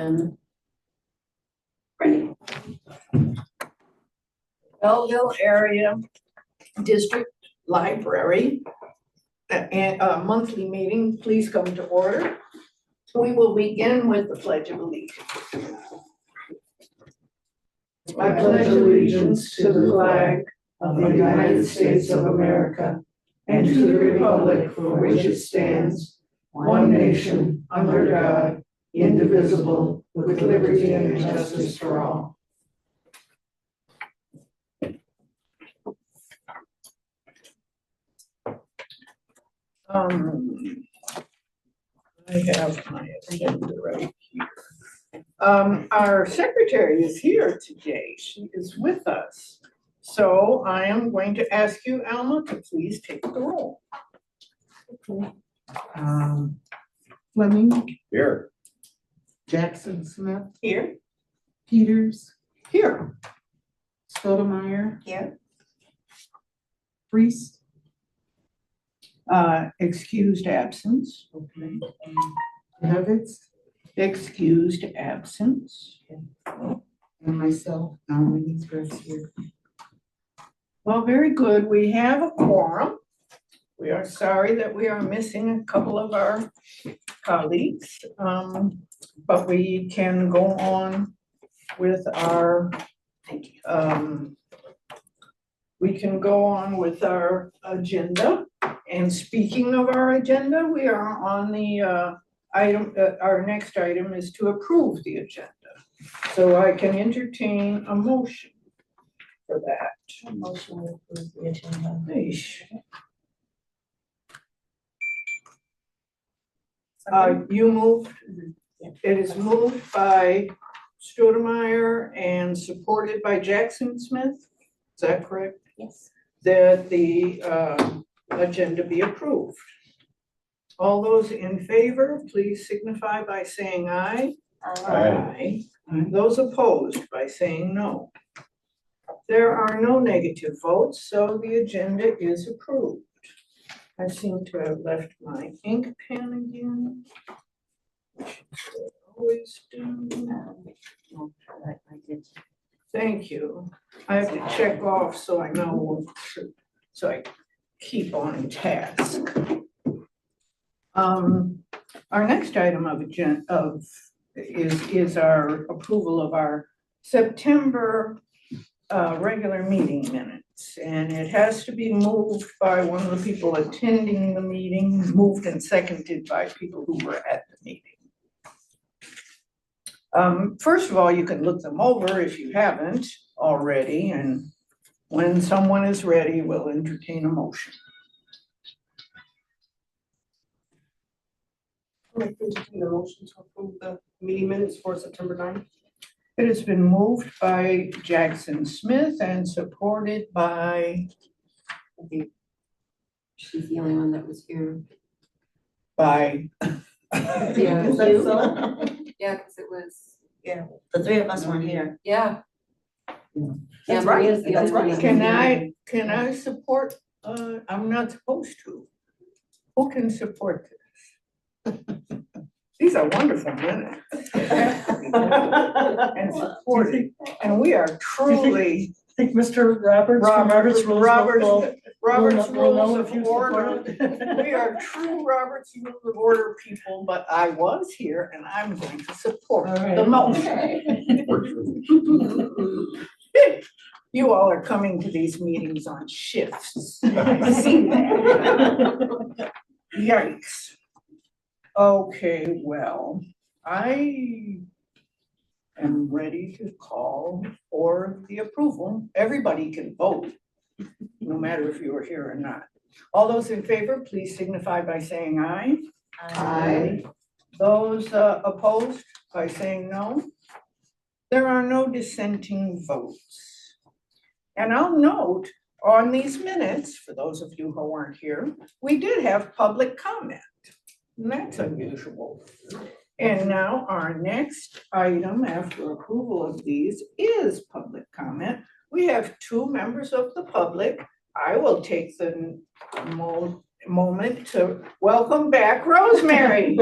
and ready. Belleville Area District Library and a monthly meeting, please come to order. We will begin with the Pledge of Allegiance. I pledge allegiance to the flag of the United States of America and to the republic for which it stands, one nation, under God, indivisible, with liberty and justice for all. I have my agenda right here. Our secretary is here today. She is with us. So I am going to ask you, Alma, to please take the roll. Okay. Fleming, Here. Jackson Smith, Here. Peters, Here. Stoudemire, Here. Priest. Excused absence. Okay. Nuggets, Excused absence. and myself, Louise Grace here. Well, very good. We have a quorum. We are sorry that we are missing a couple of our colleagues, but we can go on with our, we can go on with our agenda. And speaking of our agenda, we are on the item, our next item is to approve the agenda. So I can entertain a motion for that. A motion to approve the agenda. Eesh. You moved, it is moved by Stoudemire and supported by Jackson Smith, is that correct? Yes. That the agenda be approved. All those in favor, please signify by saying aye. Aye. Those opposed by saying no. There are no negative votes, so the agenda is approved. I seem to have left my ink pen again, which I always do. I did. Thank you. I have to check off so I know, so I keep on task. Our next item of agenda is our approval of our September regular meeting minutes, and it has to be moved by one of the people attending the meeting, moved and seconded by people who were at the meeting. First of all, you can look them over if you haven't already, and when someone is ready, we'll entertain a motion. I'd like to entertain a motion to approve the meeting minutes for September 9th. It has been moved by Jackson Smith and supported by I think she's the only one that was here. Yeah, Yeah, Is that so? Yeah, because it was, The three of us weren't here. yeah. That's Maria right, is the that's only one right. that- Can I support, I'm not supposed to. Who can support this? These are wonderful minutes. And supported, and we are truly, I think Mr. Roberts from Roberts Rules Robert's will know Rules if you of support Order. We are true Robert's Rules of Order people, but I was here and I'm going to support All right. the motion. You all are coming to these meetings on shifts. I see that. Yikes. Okay, well, I am ready to call for the approval. Everybody can vote, no matter if you were here or not. All those in favor, please signify by saying aye. Aye. Those opposed by saying no. There are no dissenting votes. And I'll note on these minutes, for those of you who weren't here, we did have public comment. And that's unusual. And now our next item after approval of these is public comment. We have two members of the public. I will take the moment to welcome back Rosemary.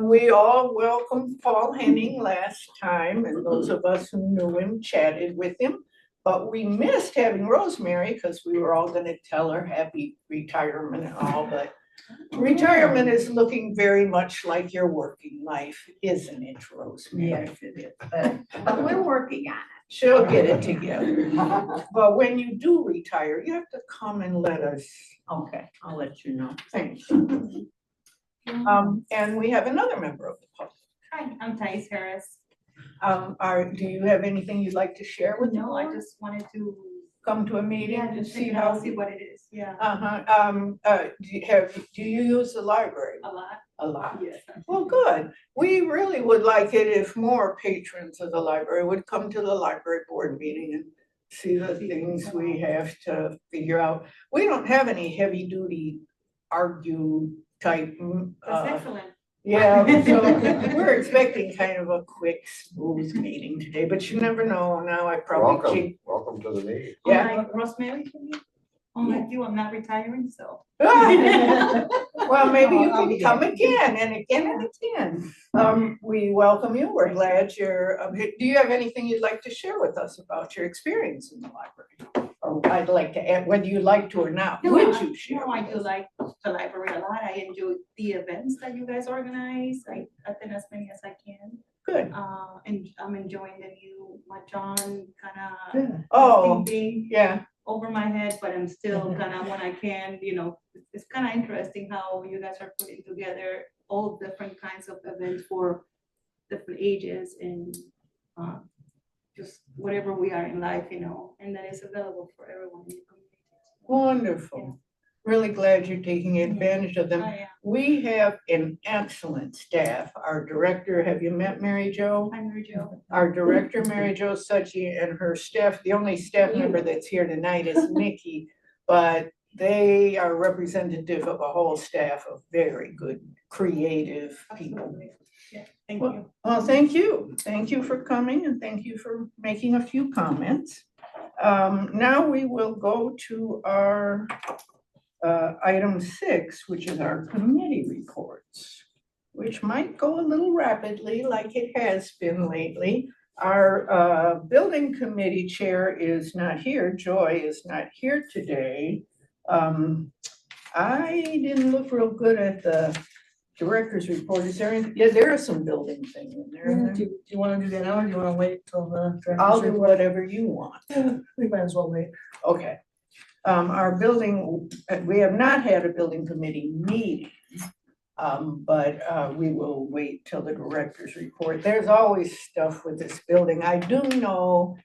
We all welcomed Paul Henning last time, and those of us who knew him chatted with him. But we missed having Rosemary because we were all gonna tell her happy retirement and all, but retirement is looking very much like your working life, isn't it, Rosemary? Yes, it is, but we're working on She'll get it together. But when you do retire, you have to come and let us. it. Okay, I'll let you know. Thanks. And we have another member of the public. Hi, I'm Thais Harris. Do you have anything you'd like to share with the No, I board? just wanted to, Come to a meeting yeah, and just see check it how. out, see what it is, yeah, Do you use the library? a lot, A lot. yes. Well, good. We really would like it if more patrons of the library would come to the library board meeting and see the things we have to figure out. We don't have any heavy duty argue type, That's excellent. yeah, so we're expecting kind of a quick, smooth meeting today, but you never know. Now I probably. Welcome to the meeting. Yeah. Unlike Rosemary, for me, unlike you, I'm not retiring, so. Well, maybe you can come again and again and again. We welcome you. We're glad you're, do you have anything you'd like to share with us about your experience in the library? Or I'd like to add, whether you like to or not, No, would I- you share? No, I with do us? like the library a lot. I enjoy the events that you guys organize. I attend as many as I can. Good. And I'm enjoying the new John kind of Oh, thing yeah, over my head, but I'm still kind of, when I can, it's kind of interesting how you guys are putting together all different kinds of events for different ages and just whatever we are in life, and that is available for everyone in the community. wonderful. Really glad you're taking advantage of them. I am. We have an excellent staff. Our director, have you met Mary Jo? Hi, Mary Jo. Our director, Mary Jo Suchi, and her staff, the only staff member that's here tonight is Nikki, but they are representative of a whole staff of very good, creative people. Absolutely. Yeah, thank you. Well, thank you. Thank you for coming and thank you for making a few comments. Now we will go to our item 6, which is our committee reports, which might go a little rapidly like it has been lately. Our building committee chair is not here. Joy is not here today. I didn't look real good at the director's report. Is there any? Yeah, there is some building thing in there. Do you wanna do that now, or do you wanna wait till the? I'll do director's whatever you want. report? We might as well wait. Okay. Our building, we have not had a building committee meeting. But we will wait till the director's report. There's always stuff with this building. I do know,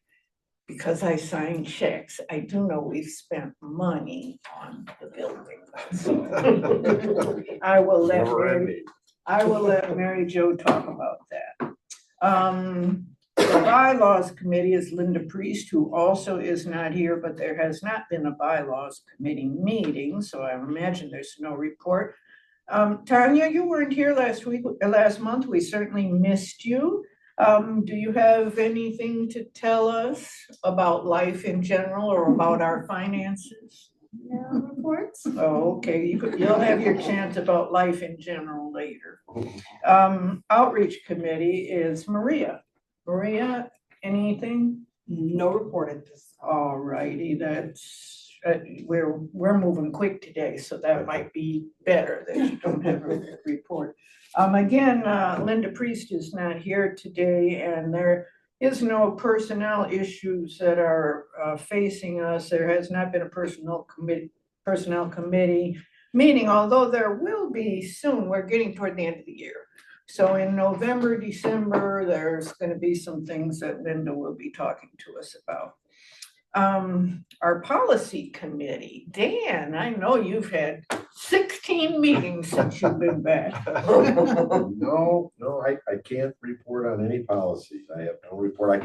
because I sign checks, I do know we've spent money on the building. So I will let Mary Jo talk about that. The bylaws committee is Linda Priest, who also is not here, but there has not been a bylaws committee meeting, so I imagine there's no report. Tanya, you weren't here last month. We certainly missed you. Do you have anything to tell us about life in general or about our finances? No reports? Oh, okay, you'll have your chance about life in general later. Outreach committee is Maria. Maria, anything? No report at this. All righty, that's, we're moving quick today, so that might be better that you don't have a report. Again, Linda Priest is not here today, and there is no personnel issues that are facing us. There has not been a personnel committee meeting, although there will be soon. We're getting toward the end of the year. So in November, December, there's going to be some things that Linda will be talking to us about. Our policy committee, Dan, I know you've had 16 meetings since you've been back. No, I can't report on any policies. I have no report.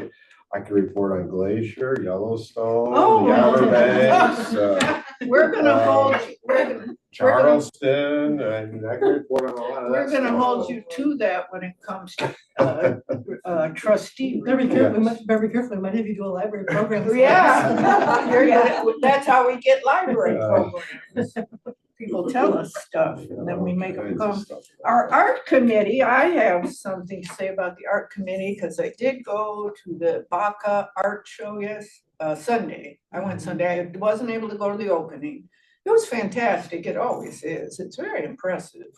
I can report on Glacier, Yellowstone, Oh. the Outer Banks, We're gonna hold, Charleston, and I can report on a lot of that. we're gonna stuff. hold you to that when it comes to trustee. Very careful, we might have you do a library program. Yeah, that's how we get library programs. people tell us stuff and then we make them All kinds of come. stuff. Our art committee, I have something to say about the art committee, because I did go to the Baca Art Show, Sunday. I went Sunday, I wasn't able to go to the opening. It was fantastic, it always is. It's very impressive,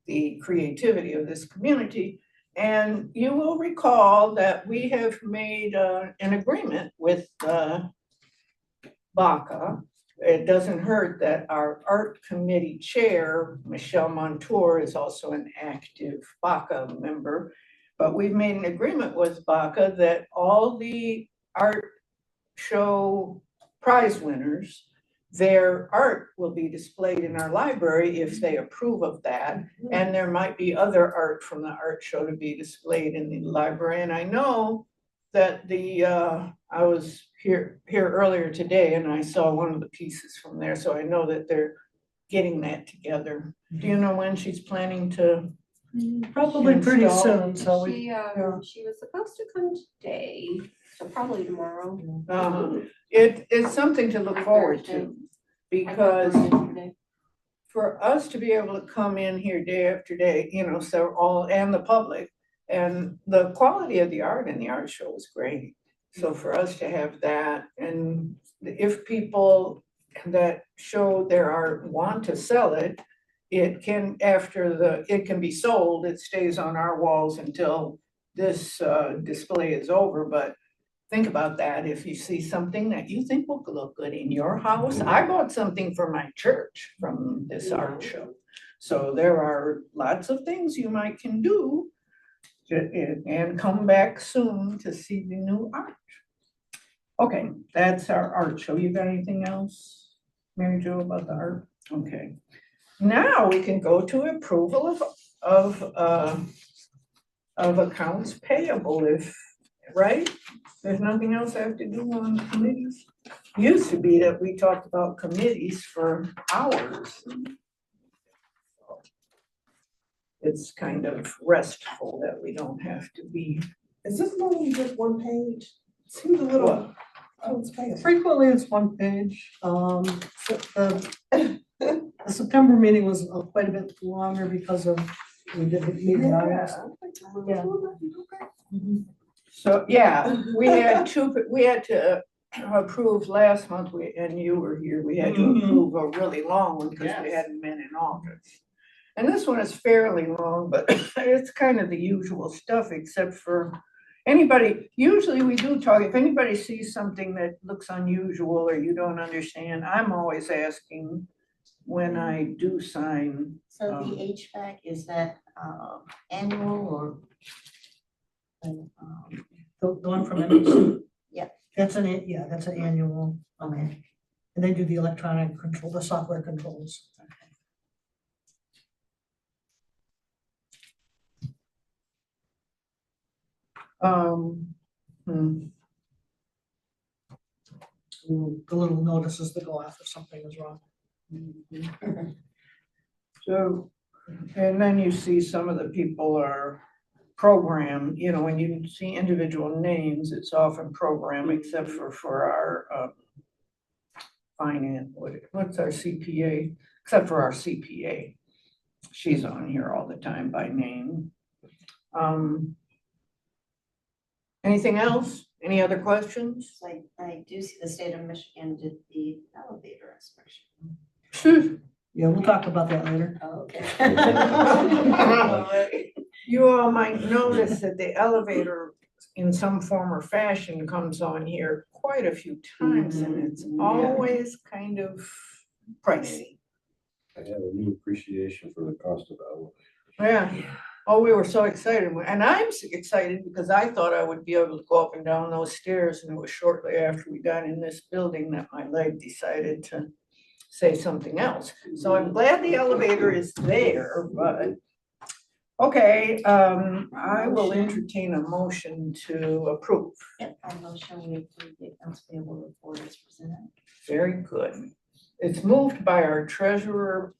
the creativity of this community. And you will recall that we have made an agreement with Baca. It doesn't hurt that our art committee chair, Michelle Montour, is also an active Baca member. But we've made an agreement with Baca that all the art show prize winners, their art will be displayed in our library if they approve of that. And there might be other art from the art show to be displayed in the library. And I know that I was here earlier today and I saw one of the pieces from there, so I know that they're getting that together. Do you know when she's planning to? Probably pretty Install. soon, so we, She was supposed to come today, so probably tomorrow. It's something to look forward to, because for us to be able to come in here day after day, so and the public, and the quality of the art in the art show was great. So for us to have that, and if people that show their art want to sell it, it can, it can be sold, it stays on our walls until this display is over. But think about that, if you see something that you think will look good in your house. I bought something for my church from this art show. So there are lots of things you can do and come back soon to see the new art. Okay, that's our art show. You got anything else, Mary Jo, about the art? Okay. Now we can go to approval of accounts payable, right? There's nothing else I have to do on committees. Used to be that we talked about committees for hours. It's kind of restful that we don't have to be. Is this only just one page? Seems a little. frequently it's one page. The September meeting was quite a bit longer because we did the meeting in August. Yeah. So, yeah, we had to approve last month, and you were here, we had to approve a really long one because we hadn't met in August. And this one is fairly long, but it's kind of the usual stuff, except for usually we do talk, if anybody sees something that looks unusual or you don't understand, I'm always asking when I do sign. So the HVAC, is that annual or? The one from NBC? Yeah. That's an annual. Okay. And they do the electronic control, the software controls. The little notices that go off if something is wrong. So, and then you see some of the people are programmed, when you see individual names, it's often programmed, except for our finance, what's our CPA, except for our CPA. She's on here all the time by name. Anything else? Any other questions? So I do see the state of Michigan did the elevator inspection. Yeah, we'll talk about that later. Oh, okay. You all might notice that the elevator in some form or fashion comes on here quite a few times, and it's always kind of pricey. I have a new appreciation for the cost of elevators. Yeah. Oh, we were so excited. And I'm excited because I thought I would be able to go up and down those stairs, and it was shortly after we got in this building that my leg decided to say something else. So I'm glad the elevator is there, but okay, I will entertain a motion to approve. Yep, I motion we approve the accounts payable report as presented. Very good. It's moved by our treasurer,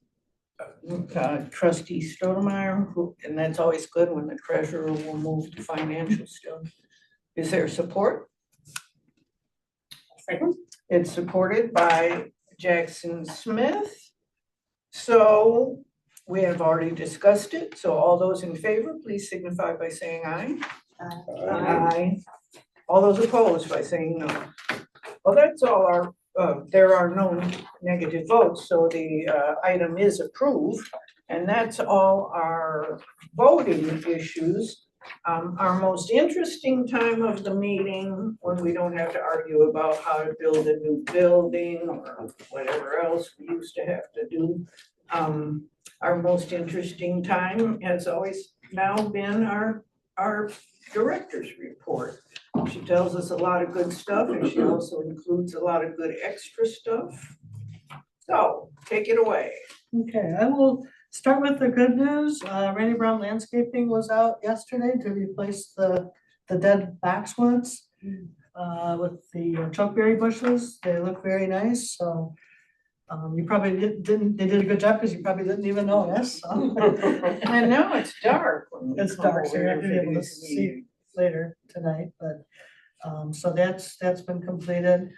trustee Stoudemire, and that's always good when the treasurer will move to financial stuff. Is there support? Second. It's supported by Jackson Smith. So we have already discussed it, so all those in favor, please signify by saying aye. Aye. All those opposed by saying no. Well, that's all there are no negative votes, so the item is approved. And that's all our voting issues. Our most interesting time of the meeting, when we don't have to argue about how to build a new building or whatever else we used to have to do. Our most interesting time has always now been our director's report. She tells us a lot of good stuff, and she also includes a lot of good extra stuff. So, take it away. Okay, I will start with the good news. Randy Brown Landscaping was out yesterday to replace the dead boxwoods with the chokeberry bushes. They look very nice, so you probably didn't, they did a good job because you probably didn't even notice. So. And now it's dark. when we It's come dark, so over you're not here gonna be for able to these see meetings. later tonight, but so that's been completed.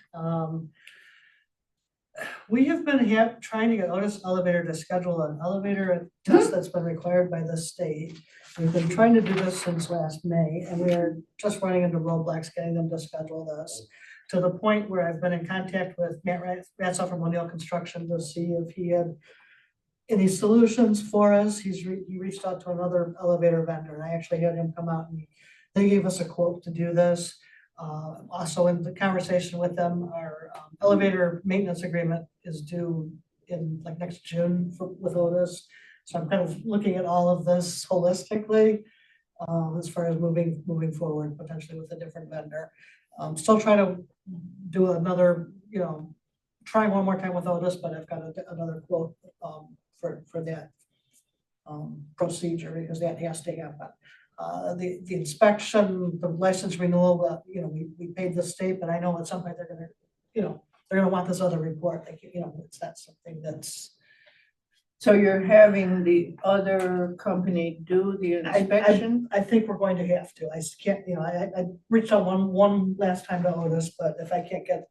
We have been trying to get Otis Elevator to schedule an elevator test that's been required by the state. We've been trying to do this since last May, and we are just running into roadblocks getting them to schedule this. To the point where I've been in contact with Matt Ratzoff from O'Neill Construction to see if he had any solutions for us. He reached out to another elevator vendor, and I actually had him come out and they gave us a quote to do this. Also in the conversation with them, our elevator maintenance agreement is due in like next June with Otis. So I'm kind of looking at all of this holistically as far as moving forward, potentially with a different vendor. Still trying to do another, try one more time with Otis, but I've got another quote for that procedure because that has to happen. The inspection, the license renewal, we paid the state, but I know at some point they're gonna want this other report, like, it's not something that's. So you're having the other company do the inspection? I think we're going to have to, I can't, I reached out one last time to Otis, but if I can't get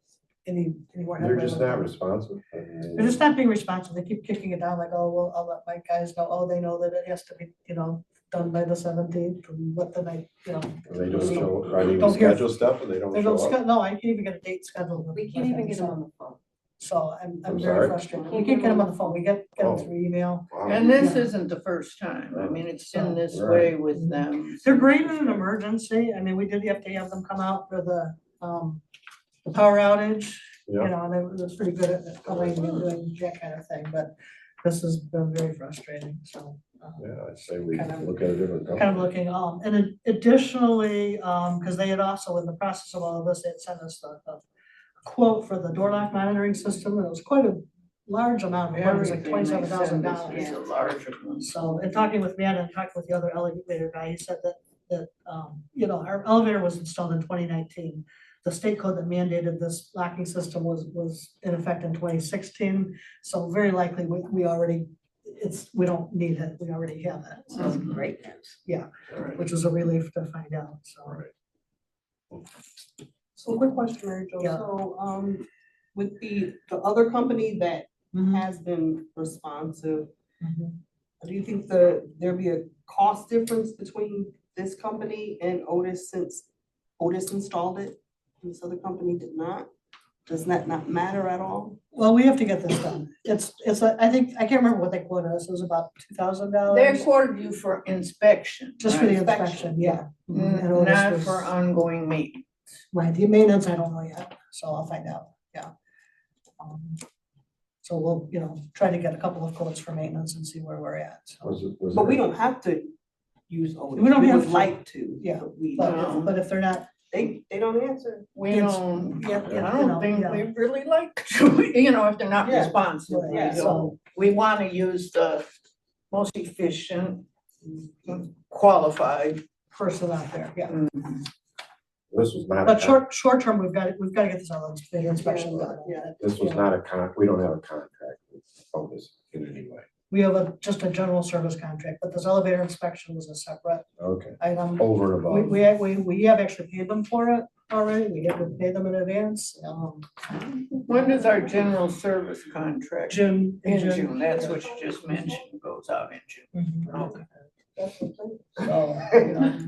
any more. They're headway just with not them. responsive. They're just not being responsive, they keep kicking it down, like, oh, well, I'll let my guys know, oh, they know that it has to be, done by the 17th, and what the night, They don't show, I mean, Don't hear- schedule stuff and they don't They show don't, up. no, I can't even get a date scheduled. We can't even get them on the phone. So I'm I'm very sorry? frustrated. We can't get them on the phone. We get them Oh. through email. Wow. And this isn't the first time. I mean, it's been this way with them. They're great in an emergency. I mean, we did have to have them come out for the power outage, Yeah. and it was pretty good at coming and doing that kind of thing, but this has been very frustrating, so. Yeah, I'd say we Kind of- look at a different Kind company. of looking, and additionally, because they had also, in the process of all of this, they had sent us a quote for the door lock monitoring system, and it was quite a large amount, it was like $27,000. It's a large one. So, in talking with Matt and talking with the other elevator guy, he said that our elevator was installed in 2019. The state code that mandated this locking system was in effect in 2016. So very likely we already, we don't need it, we already have it. So, That's great news. All right. which was a relief to find out, so. All right. So quick question, Mary Jo. Yeah. So, with the other company that Mhm. has been responsive, Mhm. do you think there'd be a cost difference between this company and Otis since Otis installed it and this other company did not? Does that not matter at all? Well, we have to get this done. I think, I can't remember what they quoted us, it was about They $2,000. quoted you for inspection. Just for the right? inspection, yeah. Mhm. And Otis Not was- for ongoing maintenance. Right, the maintenance, I don't know yet, so I'll find out, yeah. So we'll, try to get a couple of quotes for maintenance and see where we're at, so. Was But we there- don't have to use Otis. We don't have would to. like to. Yeah, but we, But if they're not, they don't answer. We It's- don't, yeah, I don't think yeah. we really like to, if they're not Yeah. responsive, we Right, don't. so- We want to use the most efficient, qualified. person out there, yeah. This was not. But short term, we've got to get this elevator inspection done. Yeah. This was not we don't have a contract with Otis in any way. We have just a general service contract, but this elevator inspection was a separate Okay, item. over and above. We have actually paid them for it, already, we had to pay them in advance, When does our general service contract? June. In June, that's what you just mentioned, goes out in June. Mhm. Okay. So, you know.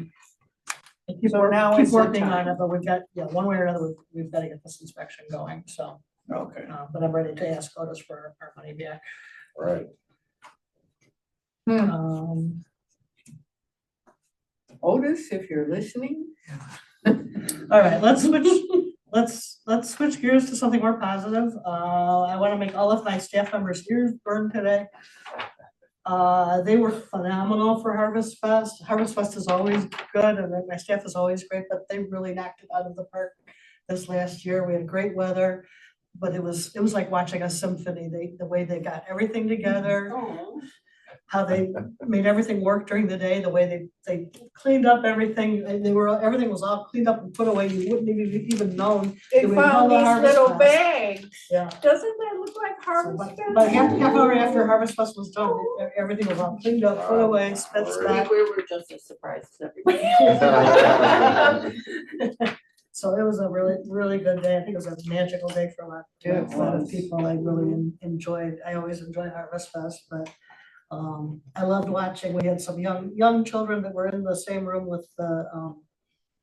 Keep So now keep is the working on time. it, but we've got, yeah, one way or another, we've got to get this inspection going, so, Okay. but I'm ready to ask Otis for our money back. Right. Um, Otis, if you're listening. all right, let's switch gears to something more positive. I want to make all of my staff members' ears burn today. They were phenomenal for Harvest Fest. Harvest Fest is always good and my staff is always great, but they really knocked it out of the park this last year. We had great weather, but it was like watching a symphony. The way they got everything together, how they made everything work during the day, the way they cleaned up everything. And everything was all cleaned up and put away. You wouldn't even known. They we found held a these Harvest little Fest. bags. Yeah. Doesn't that look like So, Harvest But Fest? but half hour after Harvest Fest was done, everything was all cleaned up, put away, spent back. We were just as surprised as everybody. So it was a really, really good day. I think it was a magical day for a lot It of was. people. I really enjoyed, I always enjoy Harvest Fest, but I loved watching. We had some young children that were in the same room with the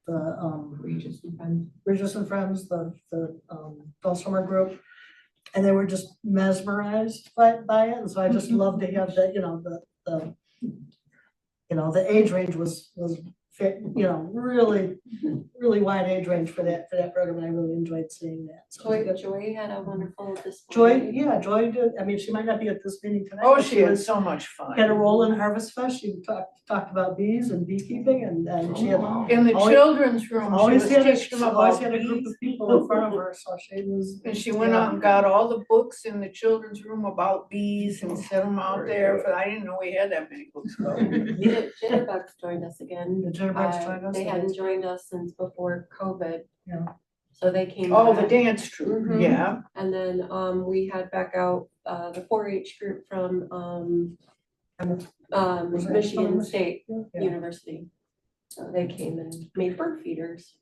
Regis and Friends. Regis and Friends, the Dulcimer group. And they were just mesmerized by it. And so I just love to have that, the age range was fit, really wide age range for that program. And I really enjoyed seeing that. So it was good. Joy had a wonderful display. Joy did. I mean, she might not be at this meeting tonight. Oh, but she had was- so much fun. had a role in Harvest Fest. She talked about bees and beekeeping and she had In the always- children's room, she was always had teaching them always about had a group bees. of people in front of her, so she was. And she went out and got all the books in the children's room about bees and set them out there. I didn't know we had that many books. Jitterbugs joined us again. The Jitterbugs joined us. They hadn't joined us since before COVID. Yeah. So they came Oh, the back. dance troupe, Mhm. yeah. And then we had back out the 4-H group from Was it Michigan from State Yeah. University. So they came and made bird feeders.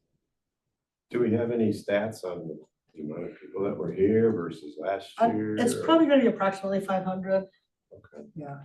Do we have any stats on the amount of people that were here versus last year? It's probably gonna be approximately 500. Okay. Yeah.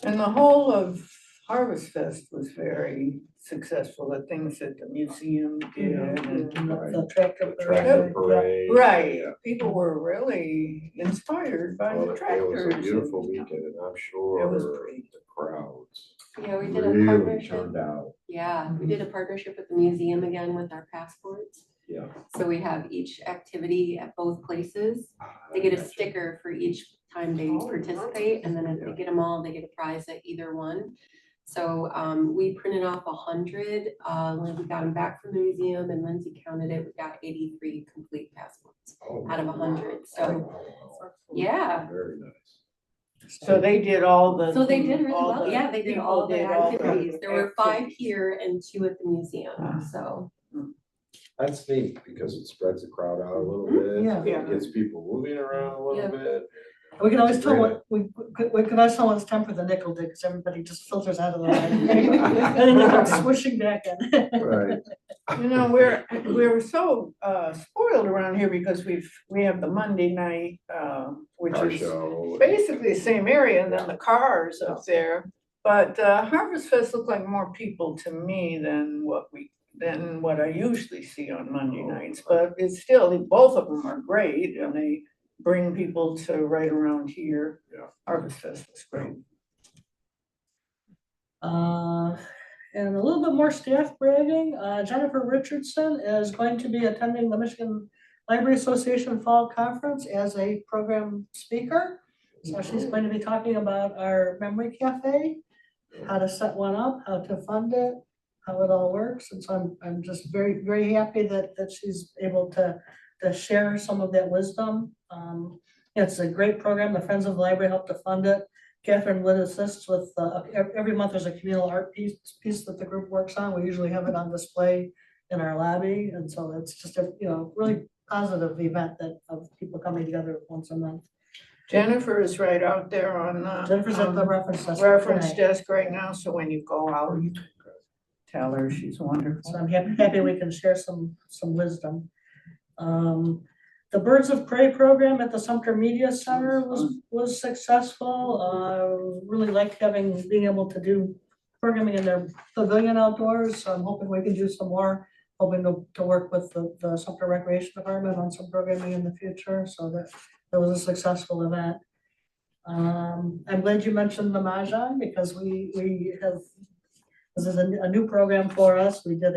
And the whole of Harvest Fest was very successful, the things that the museum did. and- And Right. the tractor The tractor parade. parade. Right, Yeah. people were really inspired by Well, the it was tractors. a beautiful weekend and I'm sure It was the great. crowds Yeah, we did a really partnership. turned out. Yeah, we did a partnership with the museum again with our passports. Yeah. So we have each activity at both places. They get a Gotcha. sticker for each time they participate, and then if they get them all, they get a prize at either one. So we printed off 100 when we got them back from the museum, and Lindsay counted it. We got 83 complete passports Oh, out of 100. So wow. yeah. Very nice. So they did all the. So they did really all well. the Yeah, they did people all the did all the activities. There were 5 activities. here and 2 at the museum. Ah. So That's neat because it spreads the crowd out a little bit. Yeah. Yeah. It gets people moving around a Yeah. little bit. We can always It's tell great. what, we can always tell when it's time for the nickel dig, because everybody just filters out of the line. And then you come swishing back in. Right. You know, we're so spoiled around here because we have the Monday night, which Car is show. basically the same area and then the cars up there. But Harvest Fest looked like more people to me than what I usually see on Monday nights. But it's still, both of them are great and they bring people to right around here. Yeah. Harvest Fest was great. And a little bit more staff bragging, Jennifer Richardson is going to be attending the Michigan Library Association Fall Conference as a program speaker. So she's going to be talking about our memory cafe, how to set one up, how to fund it, how it all works. And so I'm just very, very happy that she's able to share some of that wisdom. It's a great program. The Friends of the Library helped to fund it. Catherine would assist with, every month there's a communal art piece that the group works on. We usually have it on display in our lobby. And so it's just a, really positive event of people coming together once a month. Jennifer is right out there on Jennifer's at the reference desk. reference tonight. desk right now, so when you go out, Tell her she's wonderful. So I'm happy we can share some wisdom. The Birds of Prey program at the Sumter Media Center was successful. Really liked being able to do programming in their pavilion outdoors. So I'm hoping we can do some more, hoping to work with the Sumter Recreation Department on some programming in the future. So that was a successful event. I'm glad you mentioned the Mahjong because we have, this is a new program for us. We did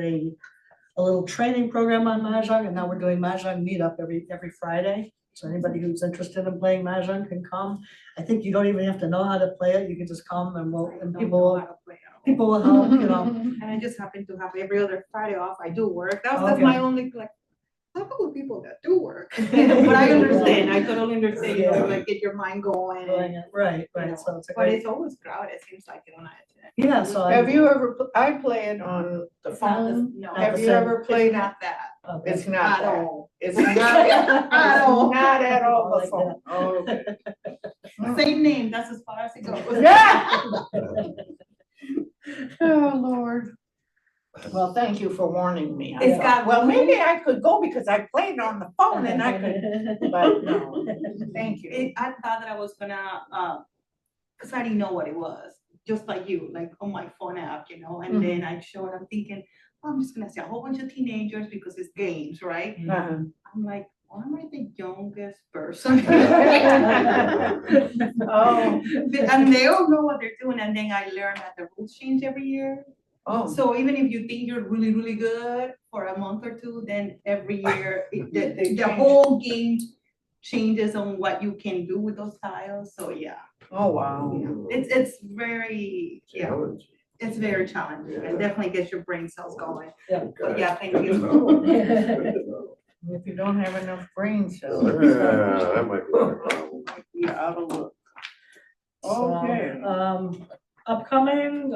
a little training program on Mahjong, and now we're doing Mahjong meetup every Friday. So anybody who's interested in playing Mahjong can come. I think you don't even have to know how to play it. You can just come and people will help, you know. And I just happen to have every other Friday off. I do work. That's Okay. my only, like, talk about people that do work. But I understand, I totally understand, you know, like get your mind going. and, Right, you know, right. So it's a But great, it's always crowded, it seems like, when I attend. yeah, so Have you ever, I play it on the phone. No. Have you same. ever played It's it? not that okay. It's not at that. all. It's not, At all. it's not at all the Like phone. Okay. Same name, that's as far as it goes. Yeah. Oh, Lord. Well, thank you for warning me. I It's thought, got- well, maybe I could go because I played on the phone and I could, but no, thank you. I thought that I was gonna, cause I didn't know what it was, just like you, like on my phone app, you know, and then I showed, I'm thinking, oh, I'm just gonna see a whole bunch of teenagers because it's games, right? Uh-huh. I'm like, why am I the youngest person? Oh, And they all know what they're doing, and then I learned that the rules change every year. oh, So even if you think you're really, really good for a month or two, then every year, They the change. whole game changes on what you can do with those tiles, so yeah. oh, wow. It's very, yeah, Challenge. it's very challenging, and definitely gets your brain cells going. Okay. Yeah, thank Good to you. know. Good to know. If you don't have enough brain cells. Yeah, that might be a problem. You're out of luck. So, Okay. upcoming,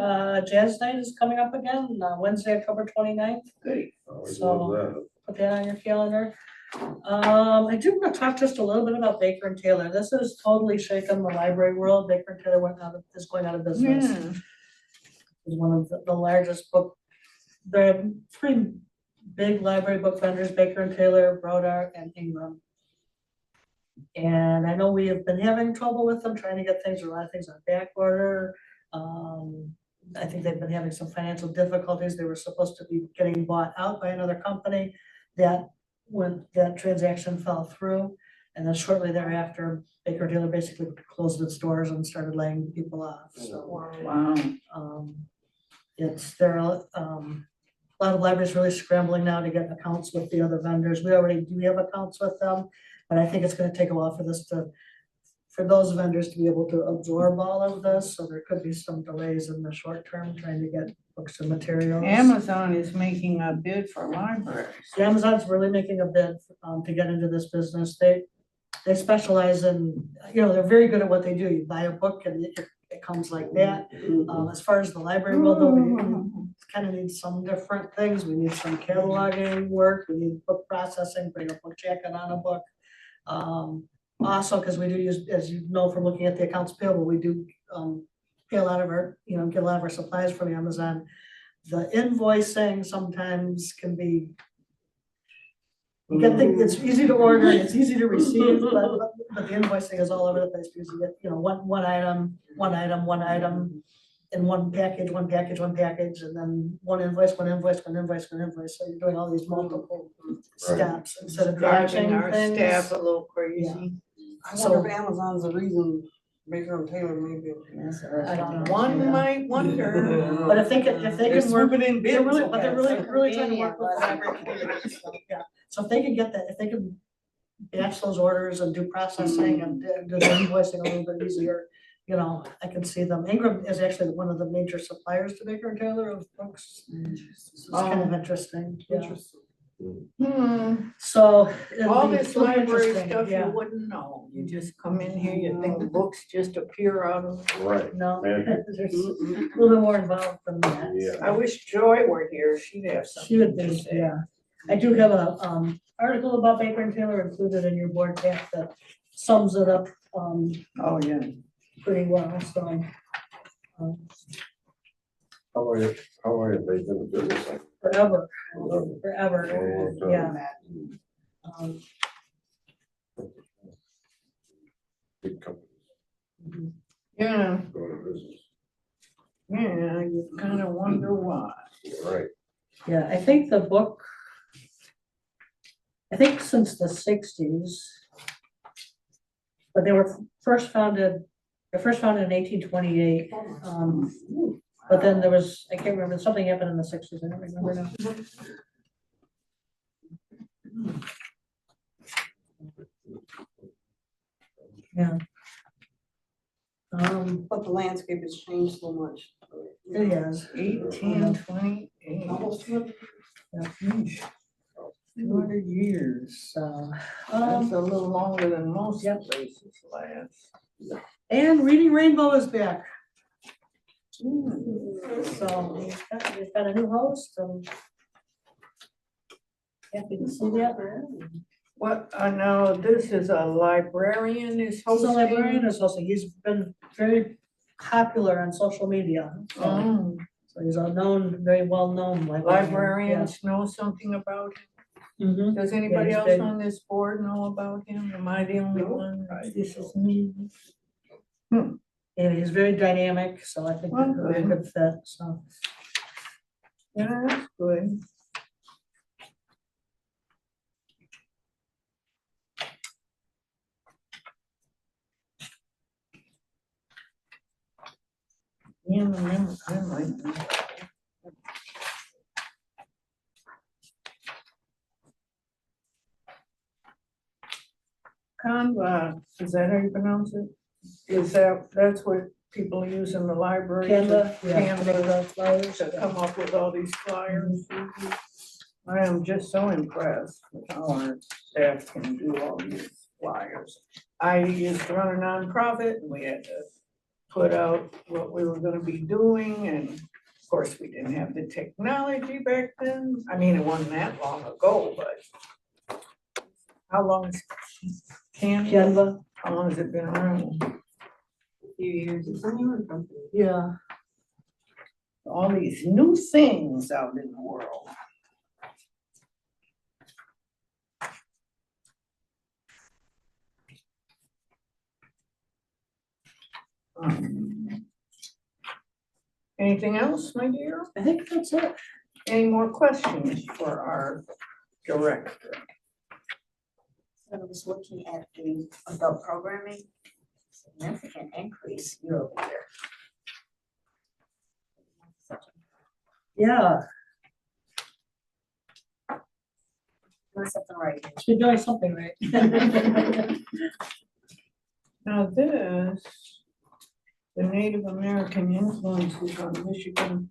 Jazz Night is coming up again, Wednesday, October 29th. Good. Always So- love that. Put that on your calendar. I do want to talk just a little bit about Baker and Taylor. This has totally shaken the library world. Baker and Taylor is going out of business. Yeah. Is one of the largest book, there are three big library book vendors, Baker and Taylor, Brodart, and Ingram. And I know we have been having trouble with them, trying to get a lot of things on back order. I think they've been having some financial difficulties. They were supposed to be getting bought out by another company that when that transaction fell through. And then shortly thereafter, Baker and Taylor basically closed its doors and started laying people off, so. Wow. There are a lot of libraries really scrambling now to get accounts with the other vendors. We already do have accounts with them, but I think it's gonna take a while for those vendors to be able to absorb all of this, so there could be some delays in the short term trying to get books and materials. Amazon is making a bid for libraries. Amazon's really making a bid to get into this business. They specialize in, they're very good at what they do. You buy a book and it comes like that. As far as the library world, though, we kind of need some different things. We need some cataloging work, we need book processing, bring a book jacket on a book. Also, because we do use, as you know from looking at the accounts payable, we do pay a lot of our, get a lot of our supplies from Amazon. The invoicing sometimes can be, it's easy to order, and it's easy to receive, but the invoicing is all over the place because you get, one item in one package, and then one invoice. So you're doing all these multiple steps instead of Driving batching our things. staff a little crazy. I wonder if Amazon's the reason Baker and Taylor maybe. I don't know. One might wonder. But if they can They're work, swooping in they're bids. really, but they're really, really trying to Yeah. work with the library community, so, yeah. So if they can get that, if they can batch those orders and do processing and do the invoicing a little bit easier, I can see them. Ingram is actually one of the major suppliers to Baker and Taylor of books. It's kind of interesting, yeah. So. All this library stuff Yeah. you wouldn't know. You just come in here, you think the books just appear out of. Right. No, Man. there's a little bit more involved than that. Yeah. I wish Joy were here. She'd have something. She would to be, say. yeah. I do have a article about Baker and Taylor included in your board pack that sums it up Oh, yeah. pretty well, so. long have they been in business? Like, Forever, oh, forever, long yeah. time. Um, Big companies Yeah, go to business. yeah, you kind of wonder why. You're right. Yeah, I think the book, I think since the sixties, but they were first founded, they're first founded in 1828. But then there was, I can't remember, something happened in the sixties, I don't remember now. Yeah. But the landscape has changed so much. It is. 1828. Almost 200. Yeah. 200 years. So, That's a little longer than most Yep. places last. and Reading Rainbow is back. Hmm. So we've got a new host and happy to see that. What, no, this is a librarian is He's a hosting. librarian is also, he's been very popular on social media. So Oh, so he's a known, very well-known librarian. librarians know something about him. Yeah. Mhm. Does anybody he's else big. on this board know about him? Am I the only one? This is me. Hmm. And he's very dynamic, so I think Well, that would be a good. good fit, so. Yeah, that's good. Yeah, I might be. Canva, is that how you pronounce it? That's what people use in the library? Canva, yeah. Canva, Flowers. to come up with all these flyers. I am just so impressed with how our staff can do all these flyers. I used to run a nonprofit and we had to put out what we were gonna be doing, and of course, we didn't have the technology back then. I mean, it wasn't that long ago, but how long is Canva, how long has it been around? Few years, it's a newer company. yeah. All these new things out in the world. Anything else, my dear? I think that's it. Any more questions for our director? I was looking at the adult programming, significant increase year over year. Yeah, Doing something right. we're doing something right. Now this, the Native American influences on Michigan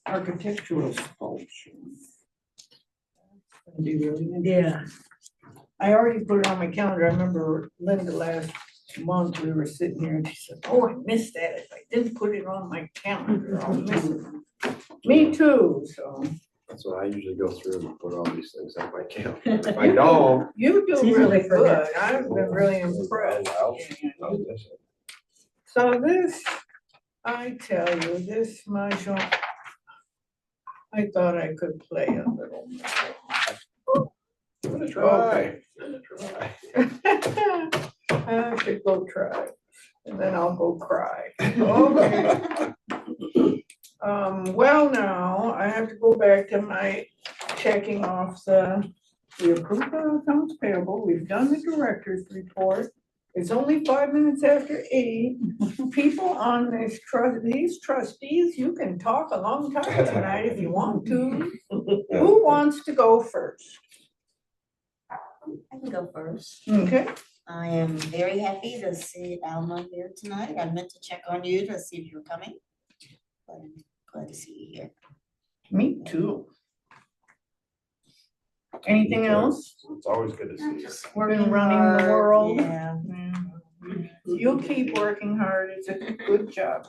architectural sculpture. That's gonna be really interesting. Yeah, I already put it on my calendar. I remember Linda last month, we were sitting here and she said, oh, I missed that. If I didn't put it on my calendar, I'll miss it. Me too, so. That's what I usually go through and put all these things on my calendar. If I don't. You It's do easy to really good. forget. I've been really impressed. I'll miss it. So this, I tell you, this mahjong, I thought I could play a little. Give it a try. Give it a try. I should go try, and then I'll go cry. Okay. Well, now, I have to go back to my checking off we approved the accounts payable, we've done the director's report. It's only 5 minutes after 8. People on these trustees, you can talk a long time tonight if you want to. Who wants to go first? I can go first. Okay, I am very happy to see Alma here tonight. I meant to check on you to see if you're coming. But I'm glad to see you here. me too. Anything else? It's always good to I'm see you. just We're working running the hard, world. Yeah. You keep working hard, it's a good job.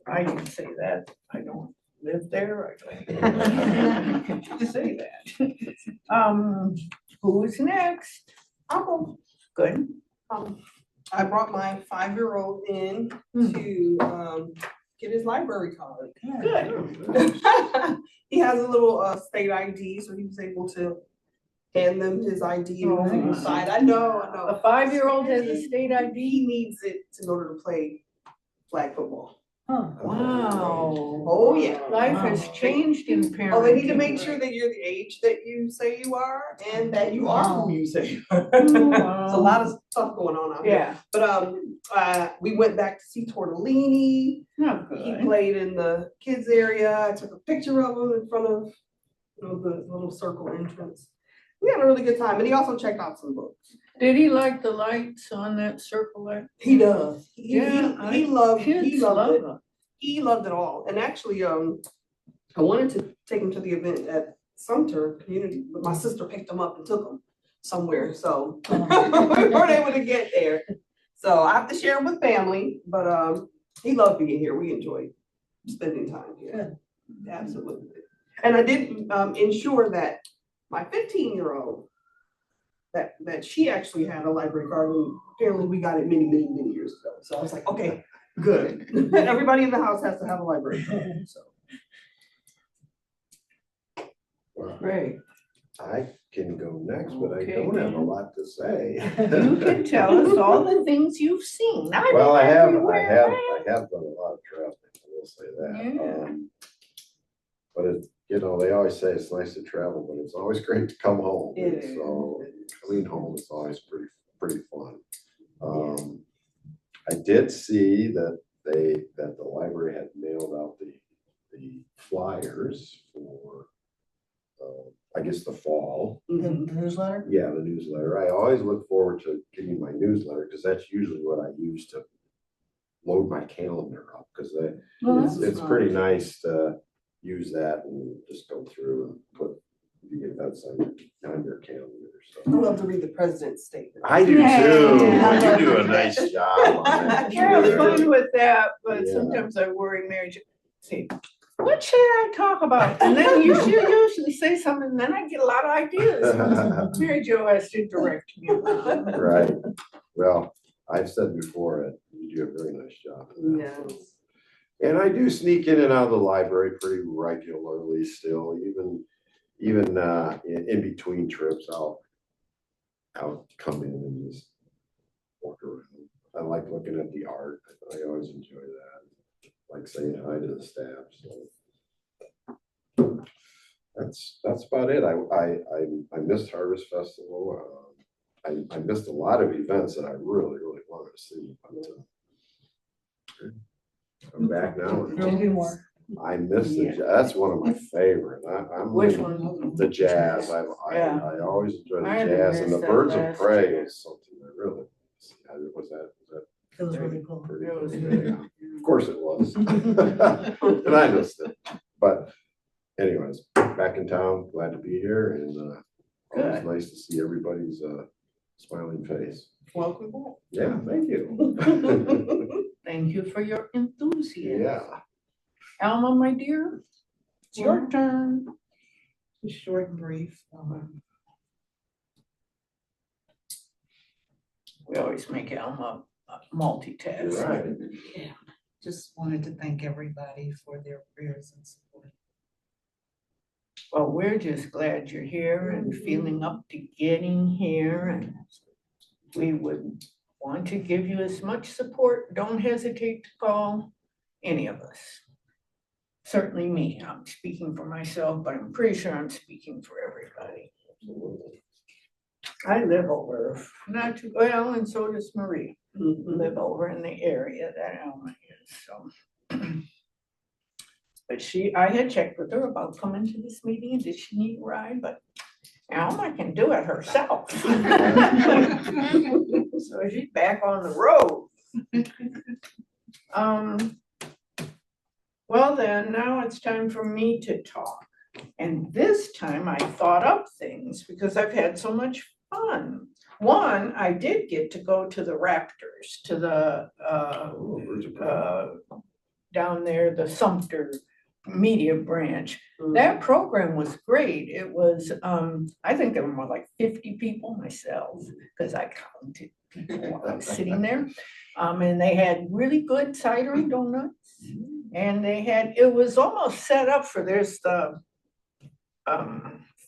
I didn't say that, I don't live there, I don't say that. Who's next? I'll go. Good. I brought my 5-year-old in to get his library card. Good. He has a little state ID, so he was able to hand them his ID and Oh, they can nice. sign. I know. A 5-year-old has a state ID? He needs it in order to play flag football. Huh. Wow. Oh, yeah. Life has changed in parenting. Oh, they need to make sure that you're the age that you say you are and that you are who you say you are. Wow. There's a lot of stuff going on out here. Yeah. But we went back to see Tortellini. Not He good. played in the kids area. I took a picture of him in front of, you know, the little circle entrance. We had a really good time, and he also checked out some books. Did he like the lights on that circle light? He does. Yeah, He loved Kids it. love it. He loved it all. And actually, I wanted to take him to the event at Sumter Community, but my sister picked him up and took him somewhere, so we weren't able to get there. So I have to share him with family, but he loved being here. We enjoyed spending time here. Absolutely. And I did ensure that my 15-year-old, that she actually had a library card, and apparently we got it many years ago. So I was like, okay, good. Everybody in the house has to have a library card, so. Well, Great. I can go next, but I Okay, don't have a Dan. lot to say. You can tell us all the things you've seen. I've Well, been I have everywhere. done a lot of traveling, I will say that. Yeah. But it, you know, they always say it's nice to travel, but it's always great to come home. It And is. so coming home is always pretty fun. I did see that the library had mailed out the flyers for, I guess, the fall. The newsletter? Yeah, the newsletter. I always look forward to getting my newsletter because that's usually what I use to load my calendar up, because it's pretty nice to use that and just go through and put the events on your calendar. I So love to read the president's statement. I do too. Yeah. You do a nice job on it. You I really have fun do. with that, but Yeah. sometimes I worry Mary Jo. See, what should I talk about? And then you should usually say something, and then I get a lot of ideas. Mary Jo has to direct me around. Right. Well, I've said before, you do a very nice job. of that, Yes. so. And I do sneak in and out of the library pretty regularly still, even in between trips, I'll come in and just walk around. I like looking at the art. I always enjoy that. Like saying hi to the staff. So that's about it. I missed Harvest Festival. I missed a lot of events that I really wanted to see. But, I'm back now. There'll be more. I miss that's one of my favorite. I'm Which one? the jazz. I always enjoy the I didn't jazz, and miss the that Birds of last Prey year. is something I really was that It was really cool. pretty It was cool. good. Yeah. Of course it was. And I missed it. But anyways, back in town, glad to be here, and always Good. nice to see everybody's smiling face. Welcome back. Yeah, thank you. Thank you for your enthusiasm. Yeah. Alma, my dear, it's your turn. Short and brief. We always make Alma multitask. Right. Yeah, just wanted to thank everybody for their prayers and support. Well, we're just glad you're here and feeling up to getting here, and we would want to give you as much support. Don't hesitate to call any of us. Certainly me. I'm speaking for myself, but I'm pretty sure I'm speaking for everybody. I live over, not too well, and so does Marie. Live over in the area that Alma is, so. But I had checked with her about coming to this meeting, and did she need a ride, but Alma can do it herself. So she's back on the road. Well then, now it's time for me to talk. And this time I thought up things because I've had so much fun. One, I did get to go to the Raptors, to the down there, the Sumter media branch. That program was great. It was, I think there were more like 50 people myself, because I counted people while I was sitting there. And they had really good cider and donuts. And they had, it was almost set up for, there's the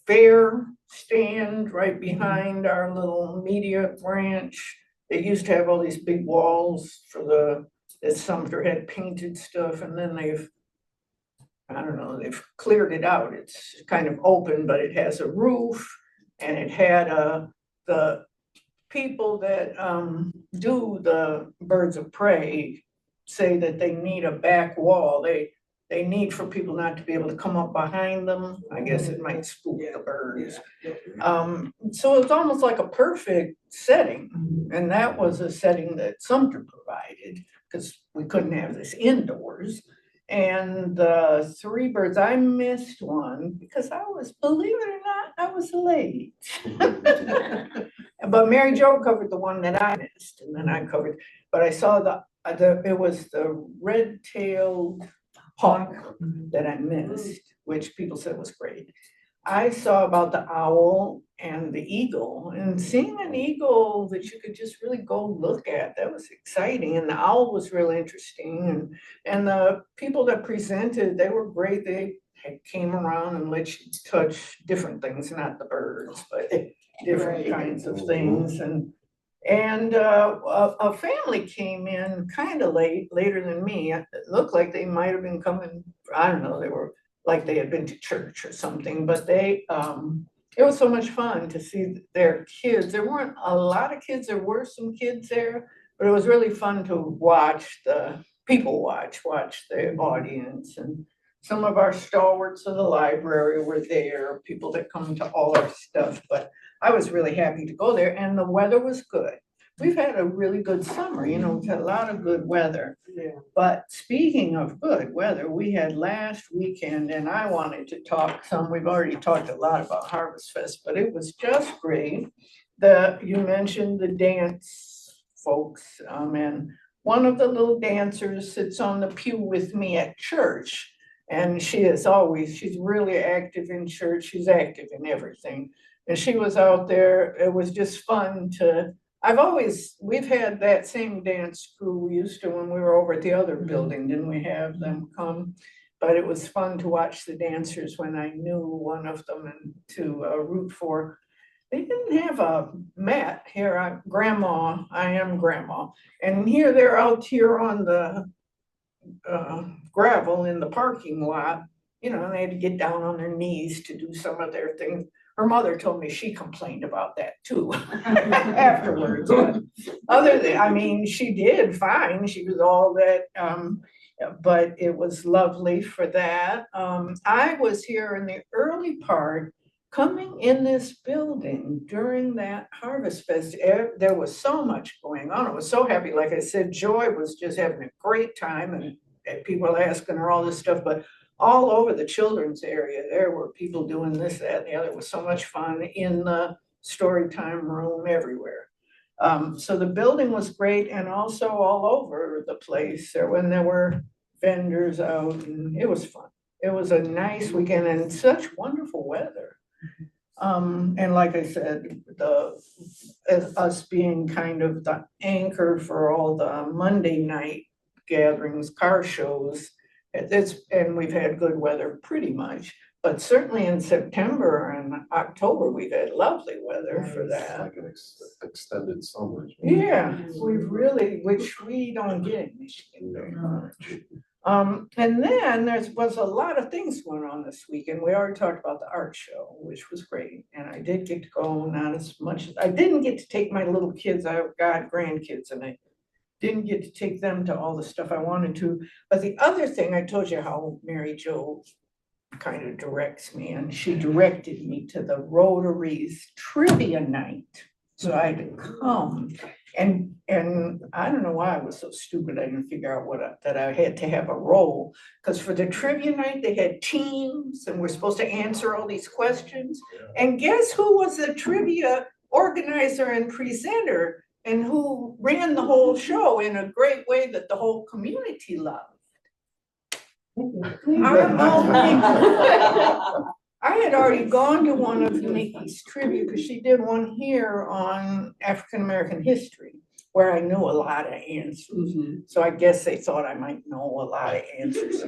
fair stand right behind our little media branch. They used to have all these big walls for that Sumter had painted stuff, and then I don't know, they've cleared it out. It's kind of open, but it has a roof, and it had the people that do the birds of prey say that they need a back wall. They need for people not to be able to come up behind them. I guess it might spook the birds. So it's almost like a perfect setting. And that was a setting that Sumter provided, because we couldn't have this indoors. And the three birds, I missed one because I was, believe it or not, I was late. But Mary Jo covered the one that I missed, and then I covered, but I saw it was the red-tailed hawk that I missed, which people said was great. I saw about the owl and the eagle, and seeing an eagle that you could just really go look at, that was exciting. And the owl was really interesting. And the people that presented, they were great. They came around and let you touch different things, not the birds, but different kinds of things. And a family came in kind of later than me. It looked like they might have been coming, I don't know, they were like they had been to church or something, but it was so much fun to see their kids. There weren't a lot of kids, there were some kids there, but it was really fun to watch the people watch the audience. And some of our stalwarts of the library were there, people that come to all our stuff, but I was really happy to go there, and the weather was good. We've had a really good summer, we've had a lot of good weather. Yeah. But speaking of good weather, we had last weekend, and I wanted to talk some, we've already talked a lot about Harvest Fest, but it was just great. You mentioned the dance folks, and one of the little dancers sits on the pew with me at church. And she's really active in church. She's active in everything. And she was out there. It was just fun we've had that same dance crew we used to when we were over at the other building. Didn't we have them come? But it was fun to watch the dancers when I knew one of them and to root for. They didn't have a mat here. I am grandma. And here they're out here on the gravel in the parking lot, and they had to get down on their knees to do some of their things. Her mother told me she complained about that too afterwards. But she did fine. She was all that, but it was lovely for that. I was here in the early part, coming in this building during that Harvest Fest. There was so much going on. I was so happy. Like I said, Joy was just having a great time, and people asking her all this stuff, but all over the children's area, there were people doing this, that, and the other. It was so much fun in the story time room, everywhere. So the building was great, and also all over the place. When there were vendors out, and it was fun. It was a nice weekend and such wonderful weather. And like I said, us being kind of the anchor for all the Monday night gatherings, car shows, and we've had good weather pretty much, but certainly in September and October, we've had lovely weather for that. Like an extended summer. Yeah, which we don't get in Michigan very much. And then there was a lot of things going on this weekend. We already talked about the art show, which was great. And I did get to go, not as much as, I didn't get to take my little kids, I've got grandkids, and I didn't get to take them to all the stuff I wanted to. But the other thing, I told you how Mary Jo kind of directs me, and she directed me to the Rotary's trivia night. So I had to come, and I don't know why I was so stupid. I didn't figure out that I had to have a role, because for the trivia night they had teams, and we're supposed to answer all these questions. And guess who was the trivia organizer and presenter, and who ran the whole show in a great way that the whole community loved? I had already gone to one of Nikki's trivia, because she did one here on African American history, where I knew a lot of answers. So I guess they thought I might know a lot of answers.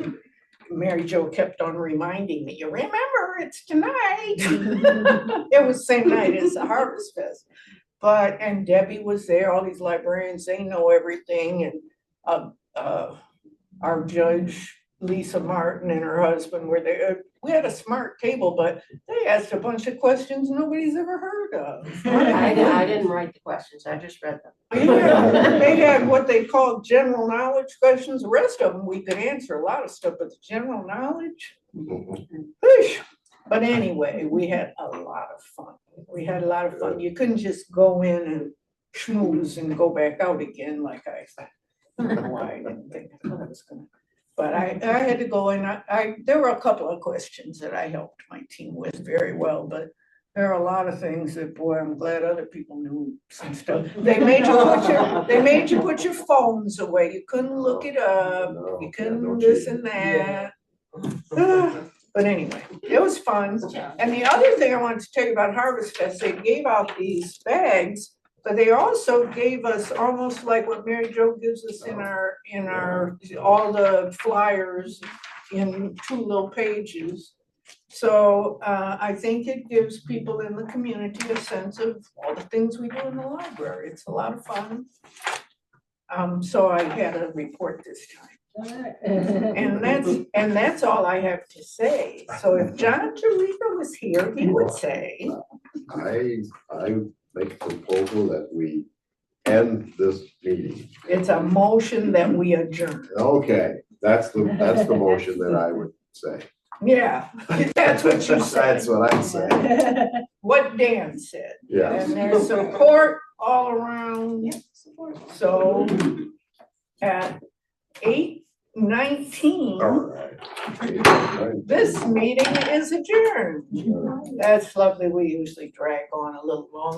Mary Jo kept on reminding me, you remember, it's tonight. It was the same night as the Harvest Fest. And Debbie was there, all these librarians, they know everything, and our judge, Lisa Martin, and her husband were there. We had a smart table, but they asked a bunch of questions nobody's ever heard of. I didn't write the questions, I just read them. Yeah, they had what they called general knowledge questions. The rest of them we could answer a lot of stuff, but the general knowledge, whoosh. But anyway, we had a lot of fun. You couldn't just go in and schmooze and go back out again like I don't know why I didn't think I was gonna. But I had to go and there were a couple of questions that I helped my team with very well, but there are a lot of things that, boy, I'm glad other people knew some stuff. They made you put your phones away. You couldn't look it up. You couldn't this and that. But anyway, it was fun. And the other thing I wanted to tell you about Harvest Fest, they gave out these bags, but they also gave us almost like what Mary Jo gives us in our all the flyers in 2 little pages. So I think it gives people in the community a sense of all the things we do in the library. It's a lot of fun. So I had a report this time. And that's all I have to say. So if John Tarico was here, he would say. I make a proposal that we end this meeting. It's a motion that we adjourn. Okay, that's the motion that I would say. Yeah, that's what you said. That's what I said. What Dan said. Yes. And there's support all around. So at 8:19, All right. this meeting is adjourned. That's lovely. We usually drag on a little longer.